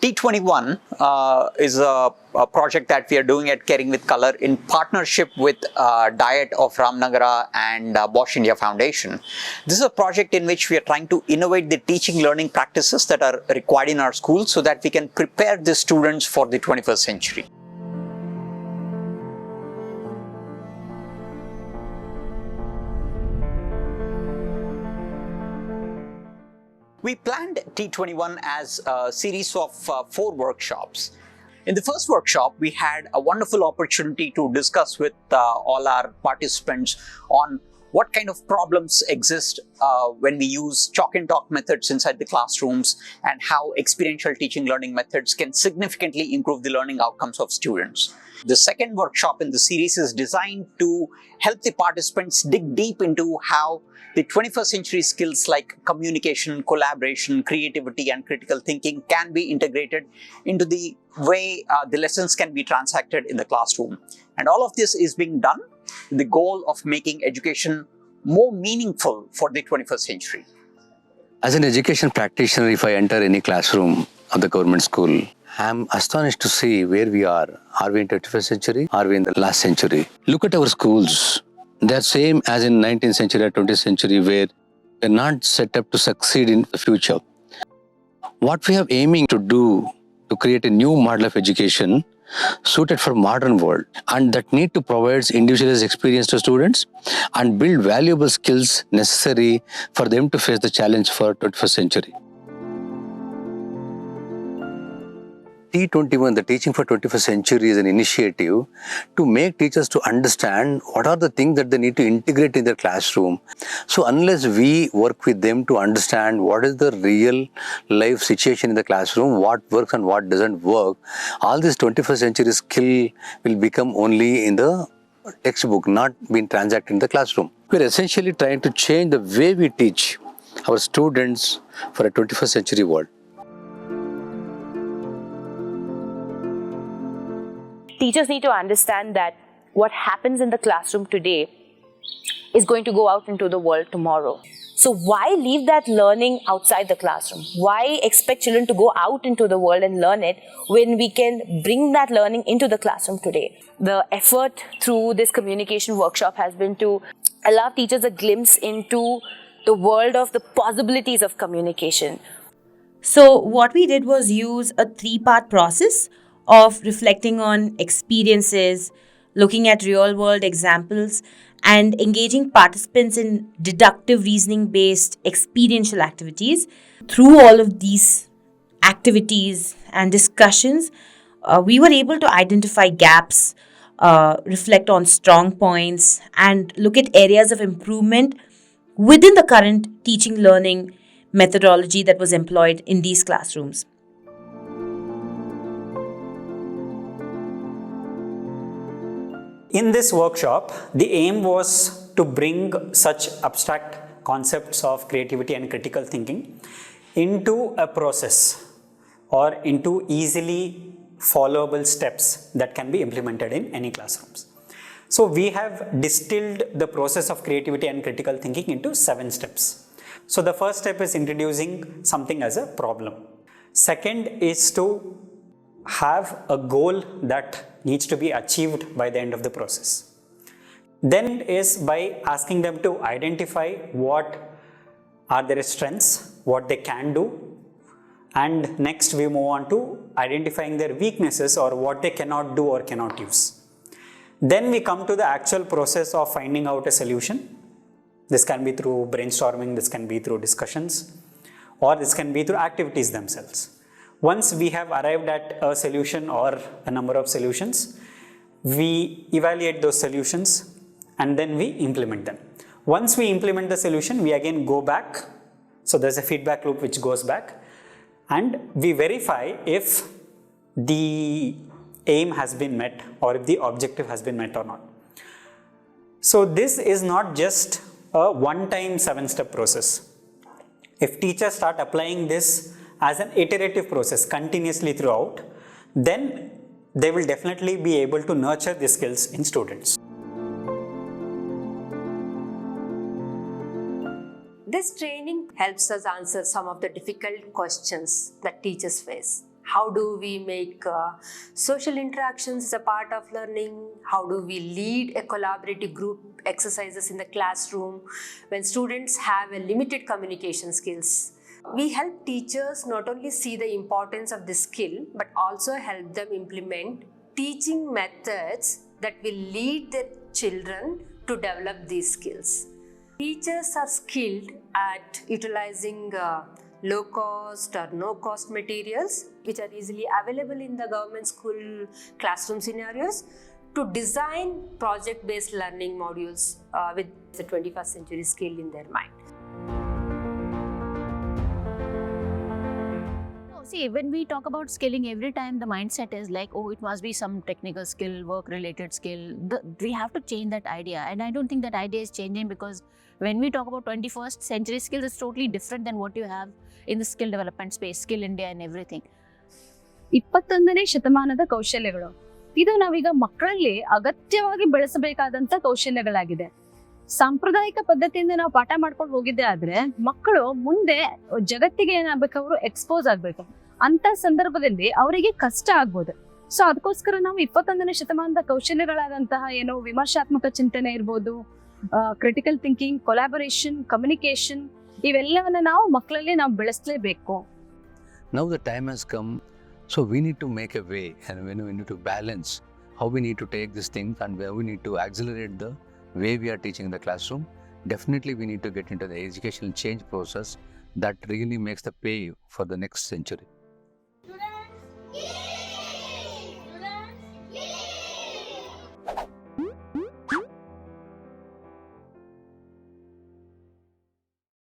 T21 is a project that we are doing at Caring with Color in partnership with Diet of Ramnagara and Bosch India Foundation. This is a project in which we are trying to innovate the teaching learning practices that are required in our schools so that we can prepare the students for the 21st century. We planned T21 as a series of 4 workshops. In the first workshop, we had a wonderful opportunity to discuss with all our participants on what kind of problems exist when we use chalk and talk methods inside the classrooms and how experiential teaching learning methods can significantly improve the learning outcomes of students. The second workshop in the series is designed to help the participants dig deep into how the 21st century skills like communication, collaboration, creativity, and critical thinking can be integrated into the way the lessons can be transacted in the classroom. And all of this is being done with the goal of making education more meaningful for the 21st century. As an education practitioner, if I enter any classroom of the government school, I'm astonished to see where we are. Are we in the 21st century? Are we in the last century? Look at our schools. They're same as in 19th century or 20th century, where they're not set up to succeed in the future. What we are aiming to do to create a new model of education suited for modern world, and that need to provide individualized experience to students and build valuable skills necessary for them to face the challenge for 21st century. T21, the Teaching for 21st Century, is an initiative to make teachers to understand what are the things that they need to integrate in their classroom. So unless we work with them to understand what is the real life situation in the classroom, what works and what doesn't work, all this 21st century skill will become only in the textbook, not being transacted in the classroom. We're essentially trying to change the way we teach our students for a 21st century world. Teachers need to understand that what happens in the classroom today is going to go out into the world tomorrow. So why leave that learning outside the classroom? Why expect children to go out into the world and learn it when we can bring that learning into the classroom today? The effort through this communication workshop has been to allow teachers a glimpse into the world of the possibilities of communication. So what we did was use a 3-part process of reflecting on experiences, looking at real-world examples, and engaging participants in deductive reasoning-based experiential activities. Through all of these activities and discussions, we were able to identify gaps, reflect on strong points, and look at areas of improvement within the current teaching learning methodology that was employed in these classrooms. In this workshop, the aim was to bring such abstract concepts of creativity and critical thinking into a process or into easily followable steps that can be implemented in any classrooms. So we have distilled the process of creativity and critical thinking into 7 steps. So the first step is introducing something as a problem. Second is to have a goal that needs to be achieved by the end of the process. Then is by asking them to identify what are their strengths, what they can do, and next we move on to identifying their weaknesses or what they cannot do or cannot use. Then we come to the actual process of finding out a solution. This can be through brainstorming, this can be through discussions, or this can be through activities themselves. Once we have arrived at a solution or a number of solutions, we evaluate those solutions and then we implement them. Once we implement the solution, we again go back. So there's a feedback loop which goes back, and we verify if the aim has been met or if the objective has been met or not. So this is not just a one-time 7-step process. If teachers start applying this as an iterative process continuously throughout, then they will definitely be able to nurture the skills in students. This training helps us answer some of the difficult questions that teachers face. How do we make social interactions as a part of learning? How do we lead a collaborative group exercises in the classroom when students have a limited communication skills? We help teachers not only see the importance of this skill, but also help them implement teaching methods that will lead their children to develop these skills. Teachers are skilled at utilizing low cost or no cost materials which are easily available in the government school classroom scenarios to design project based learning modules with the 21st century skill in their mind. See, when we talk about skilling, every time the mindset is like, oh, it must be some technical skill, work-related skill. We have to change that idea. And I don't think that idea is changing, because when we talk about 21st century skills, it's totally different than what you have in the skill development space, Skill India and everything. 21ನೇ ಶತಮಾನದ ಕೌಶಲ್ಯಗಳು ಇದು ನಾವೀಗ ಮಕ್ಕಳಲ್ಲಿ ಅಗತ್ಯವಾಗಿ ಬೆಳೆಸಬೇಕಾದಂತ ಕೌಶಲ್ಯಗಳಾಗಿದೆ. ಸಾಂಪ್ರದಾಯಿಕ ಪದ್ಧತಿಯಿಂದ ನಾವು ಪಾಠ ಮಾಡ್ಕೊಂಡು ಹೋಗಿದ್ದೆ ಆದ್ರೆ ಮಕ್ಕಳು ಮುಂದೆ ಜಗತ್ತಿಗೆ ಏನಾಗಬೇಕು, ಅವರು ಎಕ್ಸ್ಪೋಸ್ ಆಗ್ಬೇಕು. ಅಂತ ಸಂದರ್ಭದಲ್ಲಿ ಅವರಿಗೆ ಕಷ್ಟ ಆಗ್ಬೋದು. ಸೊ ಅದಕ್ಕೋಸ್ಕರ ನಾವು 21ನೇ ಶತಮಾನದ ಕೌಶಲ್ಯಗಳಾದಂತಹ ಏನು ವಿಮರ್ಶಾತ್ಮಕ ಚಿಂತನೆ ಇರ್ಬೋದು, ಕ್ರಿಟಿಕಲ್ ಥಿಂಕಿಂಗ್, ಕೊಲಾಬರೇಷನ್, ಕಮ್ಯುನಿಕೇಶನ್, ಇವೆಲ್ಲವನ್ನ ನಾವು ಮಕ್ಕಳಲ್ಲಿ ನಾವು ಬೆಳೆಸಲೇಬೇಕು. Now the time has come, so we need to make a way, and we need to balance how we need to take these things and where we need to accelerate the way we are teaching in the classroom. Definitely we need to get into the educational change process that really makes the pay for the next century. Students,